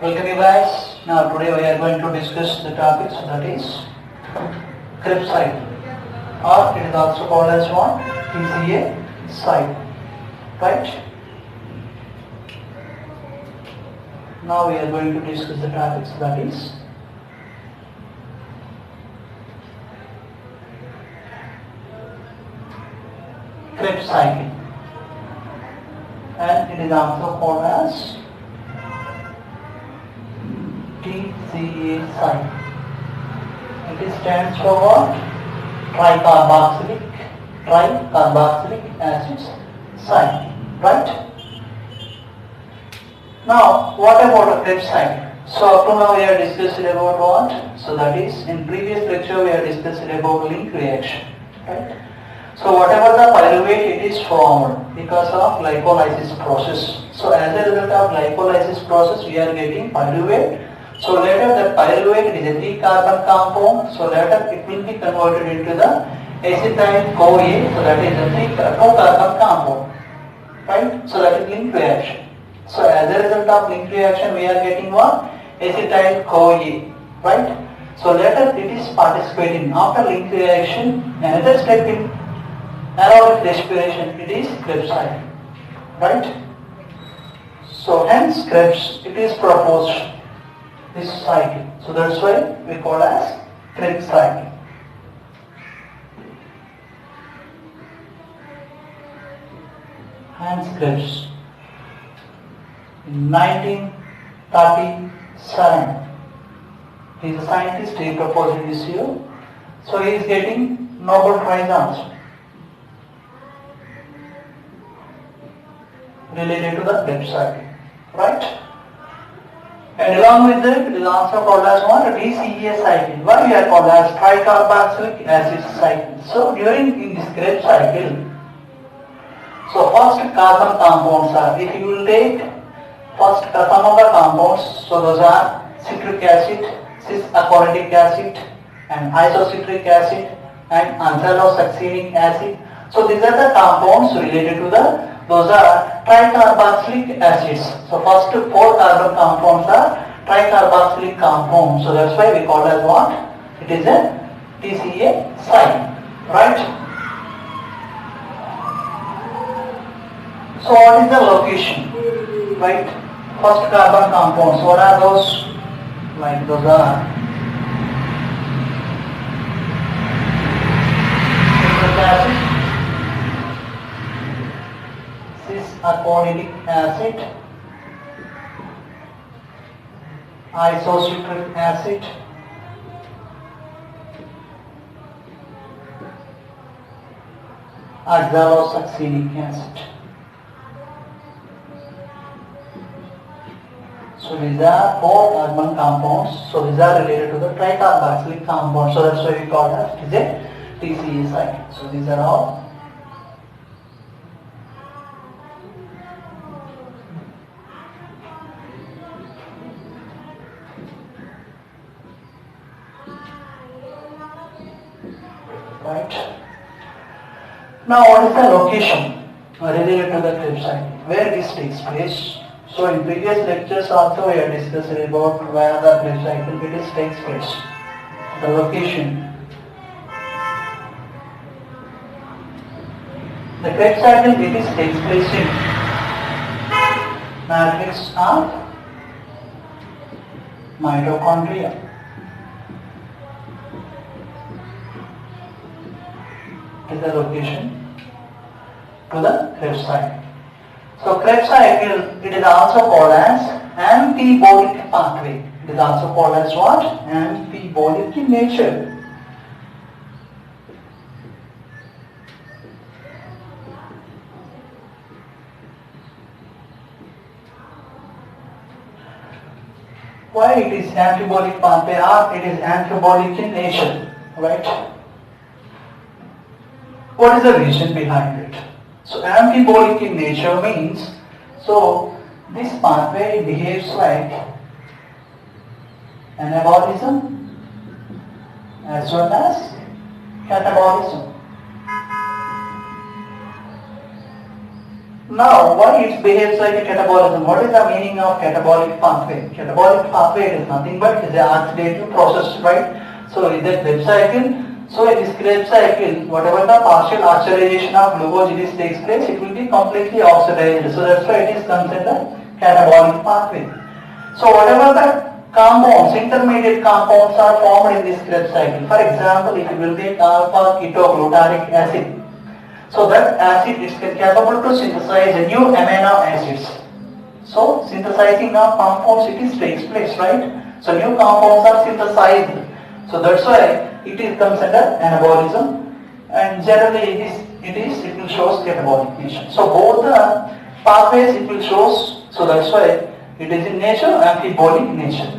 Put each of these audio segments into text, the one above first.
Welcome you guys. Now today we are going to discuss the topics that is Krebs cycle, or it is also called as what? TCA cycle. Right? Now we are going to discuss the topics that is Krebs cycle, and it is also called as TCA cycle. It stands for what? Tricarboxylic acid cycle. Right? Now, what about a Krebs cycle? So up to now we are discussing about what? So that is, in previous lecture we are discussing about link reaction. Right? So whatever the pyruvate, it is formed because of glycolysis process. So as a result of glycolysis process we are getting pyruvate. So later that pyruvate is a 3-carbon compound. So later it will be converted into the acetyl-CoA. So that is a 2-carbon compound. Right? So that is link reaction. So as a result of link reaction we are getting what? Acetyl-CoA. Right? So later it is participating after link reaction. Another step in aerobic respiration, it is Krebs cycle. Right? So hence Krebs, it is proposed, this cycle. So that's why we call as Krebs cycle. Hans Krebs. In 1937, he is a scientist, he proposed this year. So he is getting Nobel Prize also related to the Krebs cycle. Right? And along with that, it is also called as what? TCA cycle. Why we are called as tricarboxylic acid cycle? So during in this Krebs cycle, so first carbon compounds are, if you will take first some of the compounds, so those are citric acid, cis-aconidic acid, and isocitric acid, and anthalosuccinic acid. So these are the compounds related to those are tricarboxylic acids. So first 4 carbon compounds are tricarboxylic compounds. So that's why we call as what? It is a TCA cycle. Right? So what is the location? Right? First carbon compounds. What are those? Like those are citric acid, cis-aconidic acid, isocitric acid, oxalosuccinic acid. So these are 4 carbon compounds. So these are related to the tricarboxylic compound. So that's why we call that it is a TCA cycle. So these are all right. Now what is the location related to the Krebs cycle? Where this takes place? So in previous lectures also we have discussed about where the Krebs cycle takes place. The location. The Krebs cycle takes place in matrix of mitochondria. Is the location to the Krebs cycle. So Krebs cycle, it is also called as amphibolic pathway. It is also called as what? Amphibolic in nature. Why it is amphibolic pathway, or it is amphibolic in nature? Right? What is the reason behind it? So amphibolic in nature means, so this pathway behaves like anabolism as well as catabolism. Now, why it behaves like a catabolism? What is the meaning of catabolic pathway? Catabolic pathway is nothing but is an oxidative process, right? So, in that Krebs cycle, so in this Krebs cycle, whatever the partial oxidation of glucosidase takes place, it will be completely oxidized. So, that's why it is considered catabolic pathway. So, whatever the compounds, intermediate compounds are formed in this Krebs cycle. For example, if you will take alpha ketoglutaric acid, so that acid is capable to synthesize new amino acids. So synthesizing of compounds takes place, right? So new compounds are synthesized. So that's why it is considered anabolism, and generally it will show catabolic nature. So both the pathways it will shows. So that's why it is in nature amphibolic nature,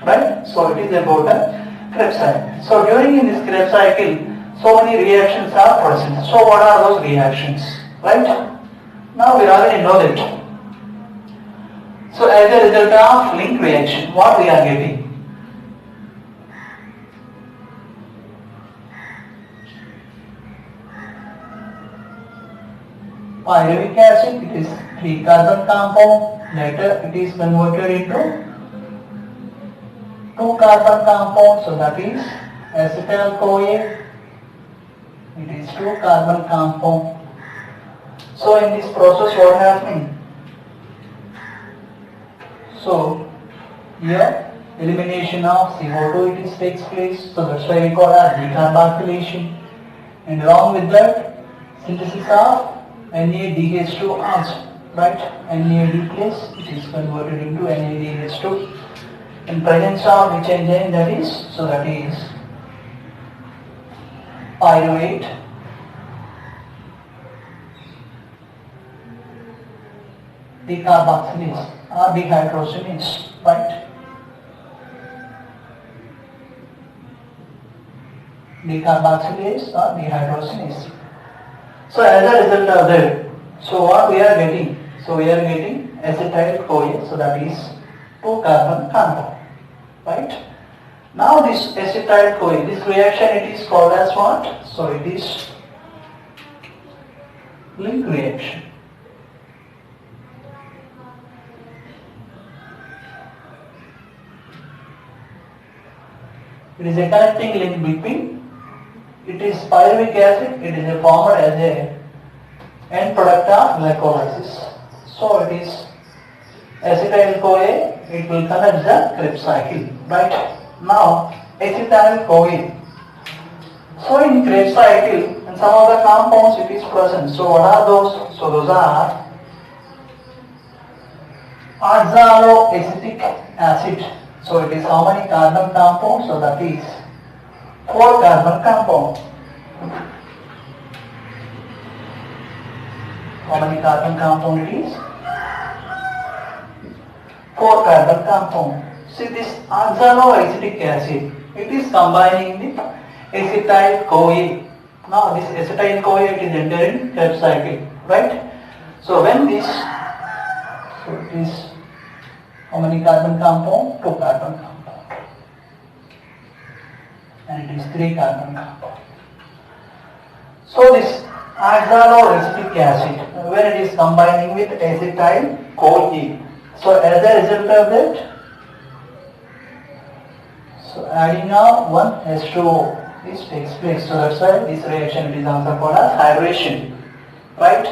right? So it is about a Krebs cycle. So during in this Krebs cycle, so many reactions are present. So what are those reactions? Right? Now we already know that. So as a result of link reaction, what we are getting? Pyruvic acid, it is 3-carbon compound. Later it is converted into 2-carbon compound. So that is acetyl-CoA. It is 2-carbon compound. So in this process what happening? So here elimination of CO2 it is takes place. So that's why we call as decarbonylation. And along with that synthesis of NADH2 also, right? NAD plus it is converted into NADH2 in presence of which enzyme that is? So that is pyruvate decarboxylase or dehydrogenase, right? Decarboxylase or dehydrogenase. So as a result of that, so what we are getting? So we are getting acetyl-CoA, so that is 2-carbon compound, right? Now this acetyl-CoA, this reaction it is called as what? So it is link reaction. It is a connecting link between, it is pyruvic acid, it is formed as a end product of glycolysis. So it is acetyl-CoA, it will connect the Krebs cycle, right? Now acetyl-CoA. So in Krebs cycle, and some of the compounds it is present. So what are those? So those are oxaloacetic acid. So it is how many carbon compound? So that is 4-carbon compound. How many carbon compound it is? 4-carbon compound. See this oxaloacetic acid, it is combining with acetyl-CoA. Now this acetyl-CoA it is entering Krebs cycle, right? So when this, so it is how many carbon compound? 2-carbon compound. And it is 3-carbon compound. So this oxaloacetic acid, when it is combining with acetyl-CoA, so as a result of that, so adding of one H2O, this takes place. So that's why this reaction it is also called as hydration, right?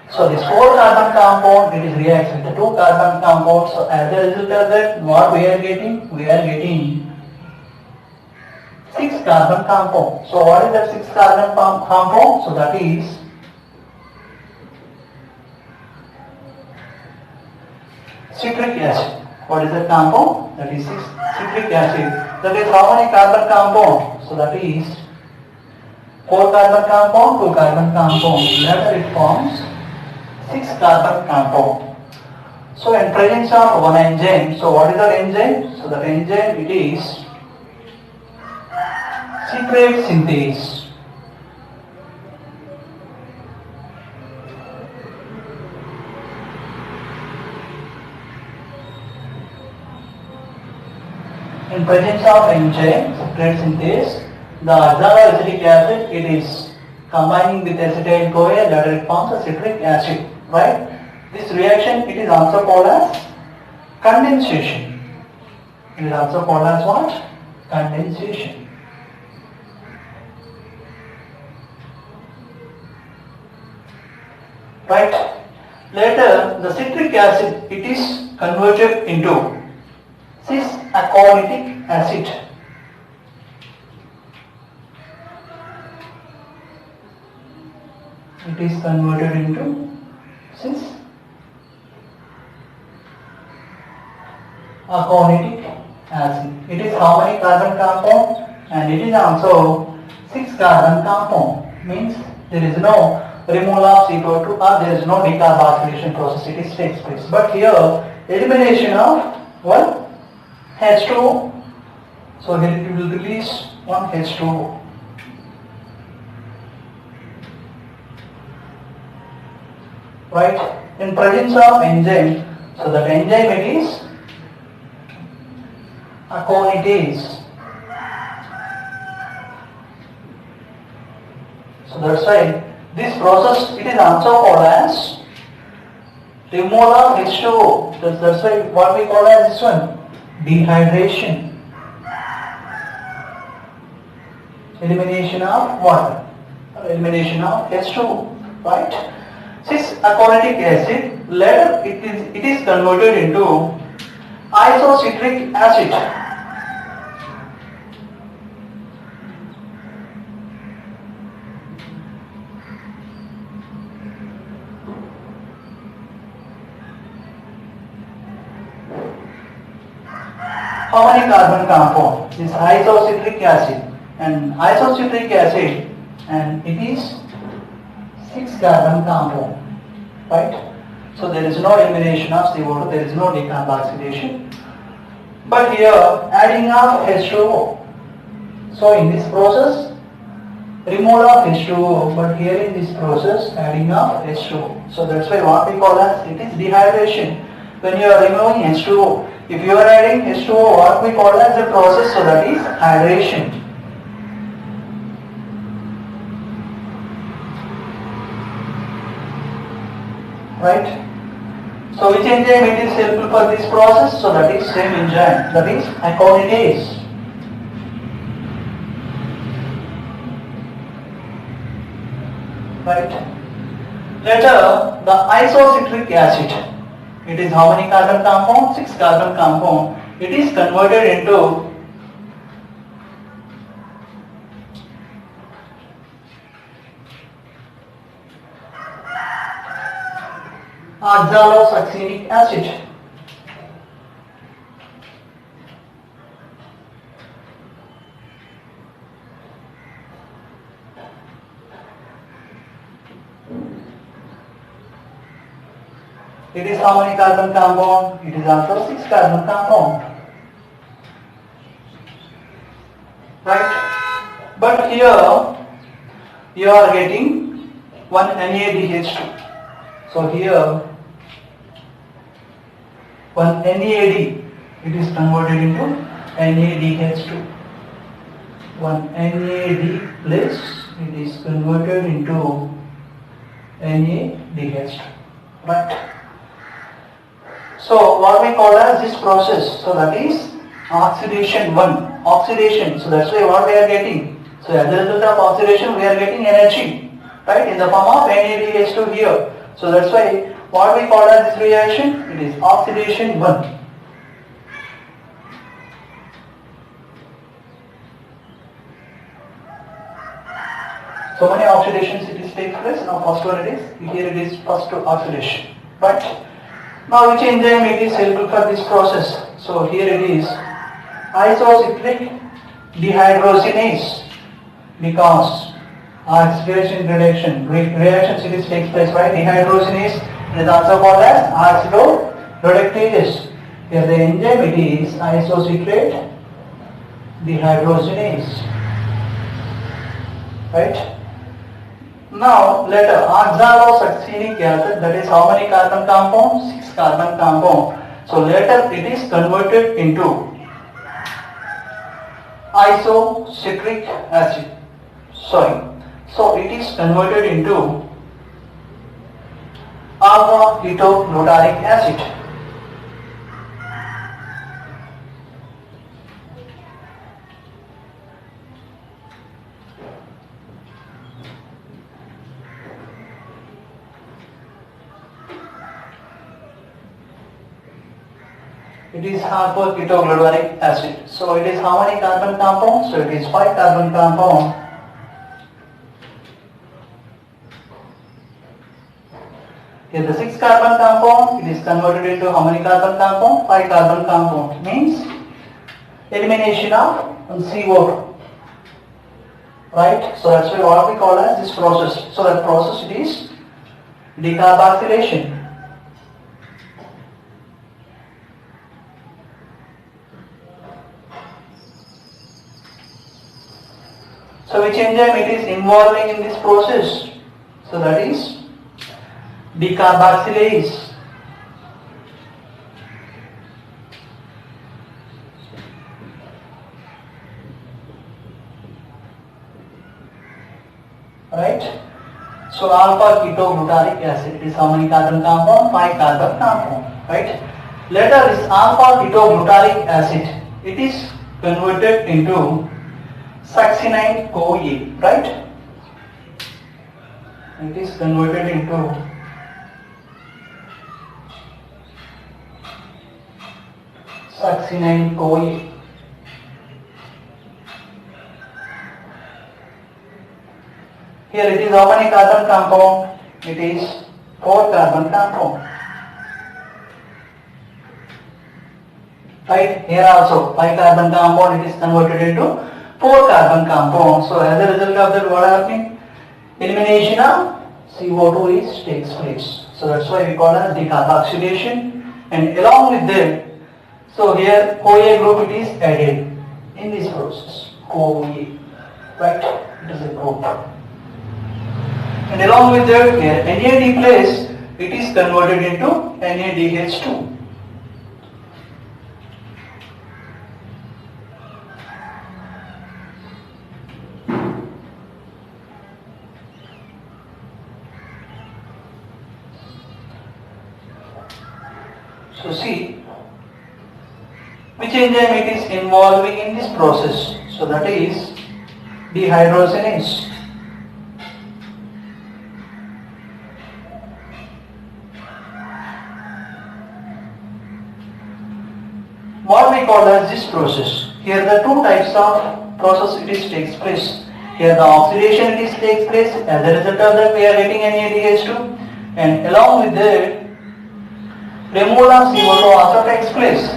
So this 4-carbon compound it is reacts with the 2-carbon compound. So as a result of that, what we are getting? We are getting 6-carbon compound. So what is that 6-carbon compound? So that is citric acid. What is that compound? That is citric acid. That is how many carbon compound? So that is 4-carbon compound, 2-carbon compound. Later it forms 6-carbon compound. So in presence of one enzyme, so what is that enzyme? So that enzyme it is citrate synthase. In presence of enzyme citrate synthase, the oxaloacetic acid it is combining with acetyl-CoA, later it forms a citric acid. right? This reaction, it is also called as condensation. It is also called as what? Condensation. Right? Later, the citric acid, it is converted into cis-aconitic acid. It is converted into cis-aconic acid. It is how many carbon compound? And it is also 6 carbon compound. Means there is no removal of CO2 or there is no decarboxylation process. It is takes place. But here elimination of one H2O. So here it will release one H2O. Right? In presence of enzyme, so that enzyme it is aconitase. So that's why this process it is also called as removal of H2O. That's why what we call as this one dehydration. Elimination of water. Elimination of H2O. Right? Cis-aconic acid, later it is converted into isocitric acid. How many carbon compound? This isocitric acid, and isocitric acid, and it is 6 carbon compound, right? So there is no elimination of CO2, there is no decarboxylation. But here adding of H2O. So in this process removal of H2O, but here in this process adding of H2O. So that's why what we call as it is dehydration. When you are removing H2O, if you are adding H2O, what we call as the process, so that is hydration. Right? So which enzyme it is helpful for this process? So that is same enzyme, that is aconitase. Right? Later, the isocitric acid, it is how many carbon compound? 6 carbon compound. It is converted into oxalosuccinic acid. It is how many carbon compound? It is also 6 carbon compound. Right? But here you are getting one NADH2. So here one NAD, it is converted into NADH2. One NAD plus it is converted into NADH2. Right? So what we call as this process, so that is oxidation 1. Oxidation, so that's why what we are getting. So as a result of oxidation we are getting energy, right, in the form of NADH2 here. So that's why what we call as this reaction, it is oxidation 1. So many oxidations it is takes place. Now first one it is, here it is first oxidation. But now which enzyme it is helpful for this process? So here it is isocitric dehydrogenase, because oxidation reactions it is takes place by dehydrogenase. It is also called as oxidoreductase. Here the enzyme it is isocitrate dehydrogenase. Right? Now later oxalosuccinic acid, that is how many carbon compound? 6 carbon compound. So later it is converted into isocitric acid. So it is converted into alpha ketoglutarate acid. It is alpha ketoglutarate acid. So it is how many carbon compound? So it is 5 carbon compound. Here the 6 carbon compound, it is converted into how many carbon compound? 5 carbon compound. Means elimination of CO2. Right? So that's why what we call as this process. So that process it is decarboxylation. So which enzyme it is involving in this process? So that is decarboxylase. Right? So alpha ketoglutarate acid, it is how many carbon compound? 5 carbon compound. Right? Later this alpha ketoglutarate acid, it is converted into succinate-CoA, right? It is converted into succinate-CoA. Here it is how many carbon compound? It is 4 carbon compound. Right? Here also 5 carbon compound, it is converted into 4 carbon compound. So as a result of that, what happening? Elimination of CO2 takes place. So that's why we call it decarboxylation. And along with that, so here CoA group it is added in this process. CoA, right? It is a group. And along with that, here NAD place, it is converted into NADH2. So see, which enzyme it is involving in this process? So that is dehydrogenase. What we call as this process? Here the two types of process it is takes place. Here the oxidation it is takes place. As a result of that, we are getting NADH2, and along with that, removal of CO2 also takes place.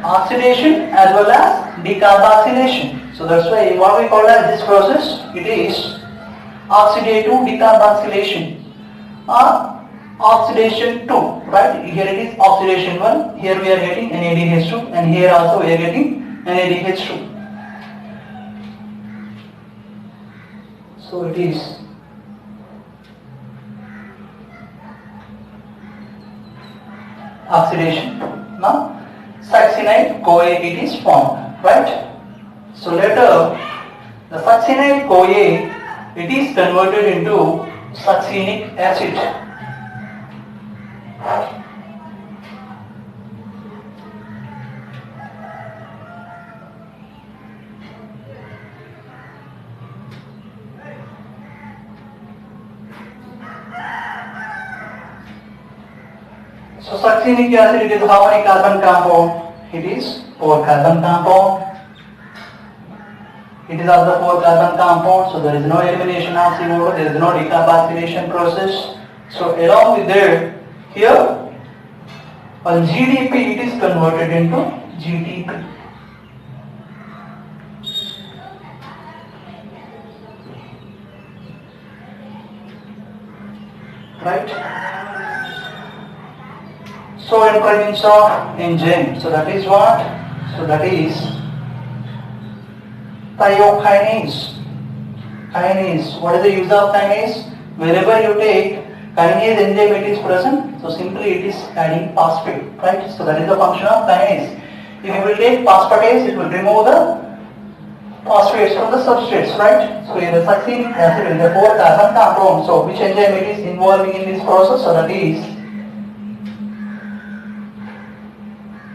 Oxidation as well as decarboxylation. So that's why what we call as this process, it is oxidative decarboxylation or oxidation 2, right? Here it is oxidation 1, here we are getting NADH2, and here also we are getting NADH2. So it is oxidation. Now succinate-CoA it is formed, right? So later the succinate-CoA it is converted into succinic acid. So succinic acid, it is how many carbon compound? It is 4 carbon compound. It is also 4 carbon compound, so there is no elimination of CO2, there is no decarboxylation process. So along with that, here on GDP it is converted into GTP. Right? So in presence of enzyme, so that is what? So that is thiokinase. Kinase. What is the use of kinase? Wherever you take kinase enzyme it is present, so simply it is adding phosphate, right? So that is the function of kinase. If you will take phosphatase, it will remove the phosphates from the substrates, right? So in the succeeding acid is a 4-carbon compound. So which enzyme it is involving in this process? So that is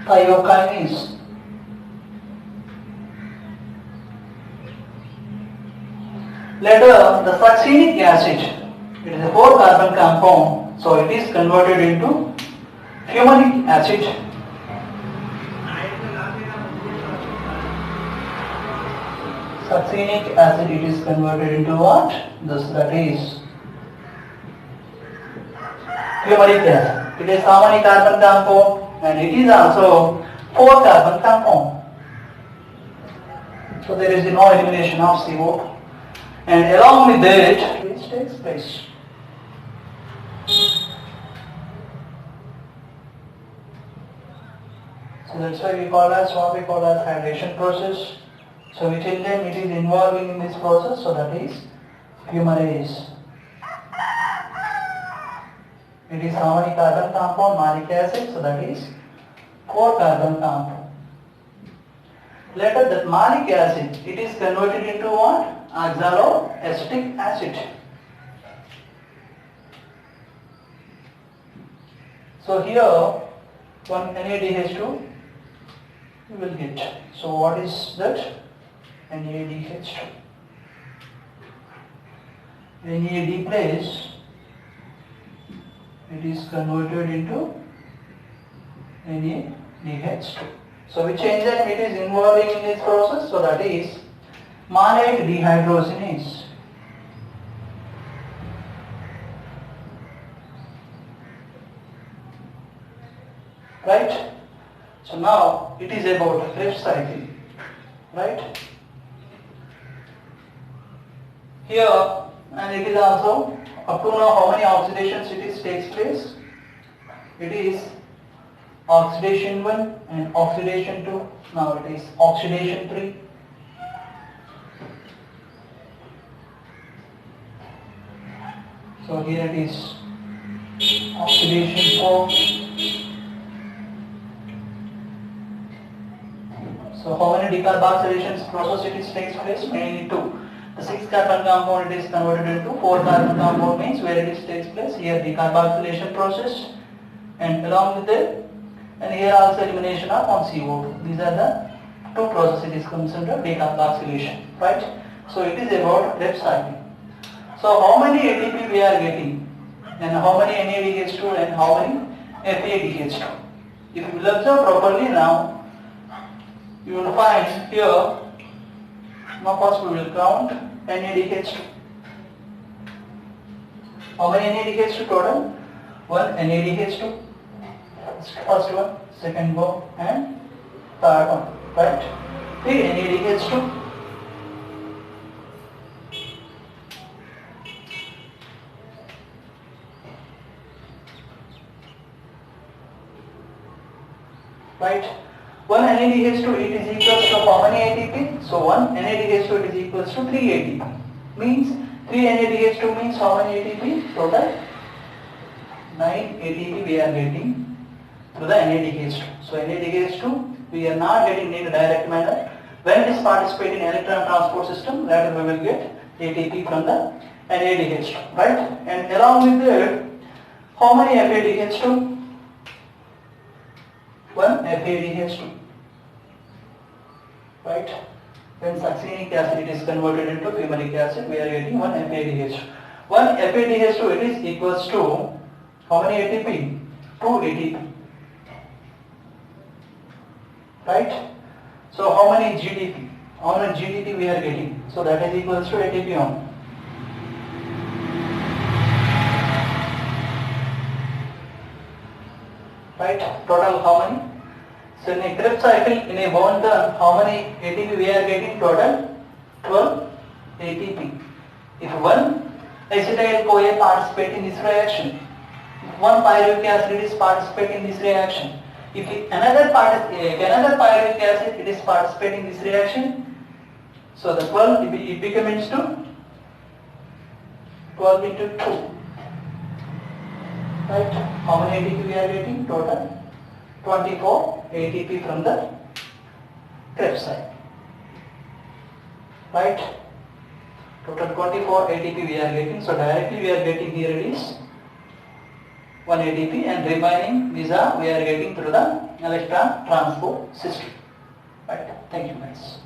thiokinase. Later, the succeeding acid, it is a 4-carbon compound. So it is converted into fumaric acid. Succinic acid, it is converted into what? That is fumaric acid. It is how many carbon compound? And it is also 4-carbon compound. So there is no elimination of CO. And along with that, which takes place. So that's why we call as what we call as hydration process. So which enzyme it is involving in this process? So that is fumarase. It is how many carbon compound? Malic acid. So that is 4-carbon compound. Later that malic acid, it is converted into what? Oxaloacetic acid. So here one NADH2 you will get. So what is that? NADH2. NAD place, it is converted into NADH2. So which enzyme it is involving in this process? So that is malate dehydrogenase. Right? So now it is about Krebs cycle. Right? Here, and it is also up to now how many oxidations it is takes place? It is oxidation 1 and oxidation 2. Now it is oxidation 3. So here it is oxidation 4. So how many decarboxylation process it is takes place? Mainly 2. The 6-carbon compound it is converted into 4-carbon compound, means where it is takes place here decarboxylation process, and along with it, and here also elimination of on CO2. These are the two processes it is concerned of decarboxylation, right? So it is about Krebs cycle. So how many ATP we are getting, and how many NADH2 and how many FADH2? If you will observe properly now, you will find here. Now first we will count NADH2. How many NADH2 total? 1 NADH2. First one, second one, and third one. Right? 3 NADH2. Right? 1 NADH2 it is equals to how many ATP? So 1 NADH2 it is equals to 3 ATP. Means 3 NADH2 means how many ATP? Total 9 ATP we are getting through the NADH2. So NADH2 we are not getting in a direct manner. When it is participating in electron transport system, later we will get ATP from the NADH2. Right? And along with that, how many FADH2? 1 FADH2. Right? When succinic acid it is converted into fumaric acid, we are getting 1 FADH2. 1 FADH2 it is equals to how many ATP? 2 ATP. Right? So how many GDP? How many GDP we are getting? So that is equals to ATP on. Right? Total how many? So in a Krebs cycle, in a bond term, how many ATP we are getting? Total 12 ATP. If one acetyl-CoA participates in this reaction, if one pyruvic acid is participating in this reaction, if another pyruvic acid it is participating in this reaction, so the 12 it becomes to 12 into 2. Right? How many ATP we are getting? Total 24 ATP from the Krebs cycle. right? Total 24 ATP we are getting. So directly we are getting here it is 1 ATP, and remaining we are getting through the electron transport system. Right? Thank you guys.